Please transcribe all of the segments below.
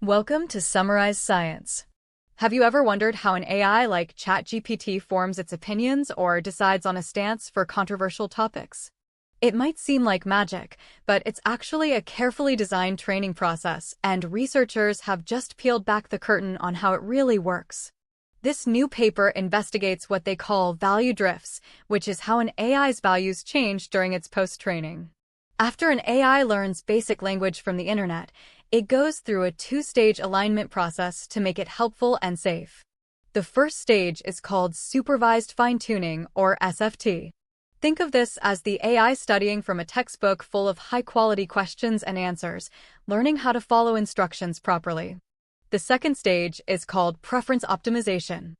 Welcome to Summarize Science. Have you ever wondered how an AI like ChatGPT forms its opinions or decides on a stance for controversial topics? It might seem like magic, but it's actually a carefully designed training process, and researchers have just peeled back the curtain on how it really works. This new paper investigates what they call value drifts, which is how an AI's values change during its post-training. After an AI learns basic language from the internet, it goes through a two-stage alignment process to make it helpful and safe. The first stage is called Supervised Fine-Tuning, or SFT. Think of this as the AI studying from a textbook full of high-quality questions and answers, learning how to follow instructions properly. The second stage is called Preference Optimization.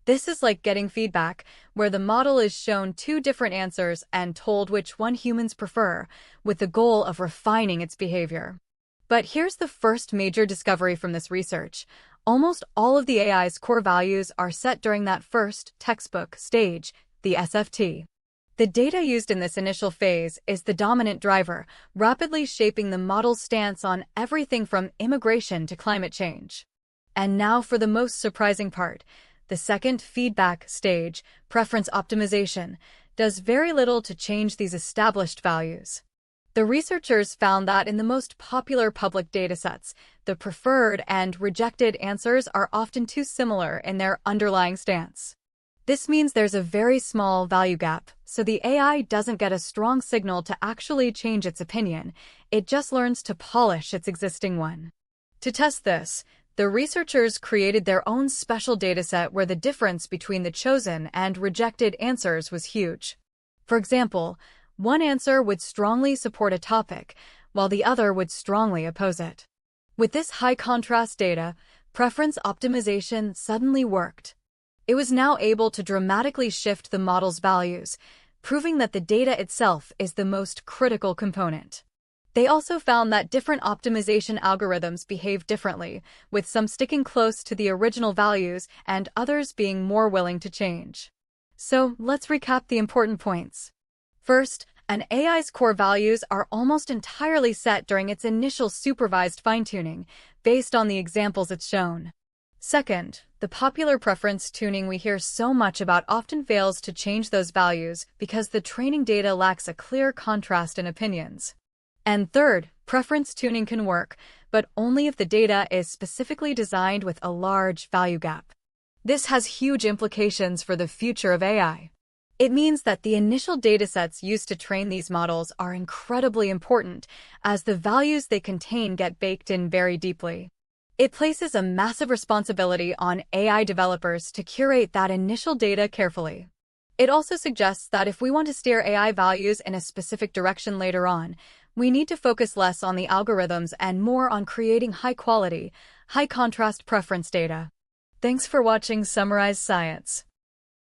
This is like getting feedback, where the model is shown two different answers and told which one humans prefer, with the goal of refining its behavior. But here's the first major discovery from this research. Almost all of the AI's core values are set during that first textbook stage, the SFT. The data used in this initial phase is the dominant driver, rapidly shaping the model's stance on everything from immigration to climate change. And now for the most surprising part. The second feedback stage, preference optimization, does very little to change these established values. The researchers found that in the most popular public datasets, the preferred and rejected answers are often too similar in their underlying stance. This means there's a very small value gap, so the AI doesn't get a strong signal to actually change its opinion. It just learns to polish its existing one. To test this, the researchers created their own special dataset where the difference between the chosen and rejected answers was huge. For example, one answer would strongly support a topic, while the other would strongly oppose it. With this high-contrast data, preference optimization suddenly worked. It was now able to dramatically shift the model's values, proving that the data itself is the most critical component. They also found that different optimization algorithms behave differently, with some sticking close to the original values and others being more willing to change. So, let's recap the important points. First, an AI's core values are almost entirely set during its initial supervised fine-tuning, based on the examples it's shown. Second, the popular preference tuning we hear so much about often fails to change those values because the training data lacks a clear contrast in opinions. And third, preference tuning can work, but only if the data is specifically designed with a large value gap. This has huge implications for the future of AI. It means that the initial datasets used to train these models are incredibly important, as the values they contain get baked in very deeply. It places a massive responsibility on AI developers to curate that initial data carefully. It also suggests that if we want to steer AI values in a specific direction later on, we need to focus less on the algorithms and more on creating high-quality, high-contrast preference data. Thanks for watching Summarize Science.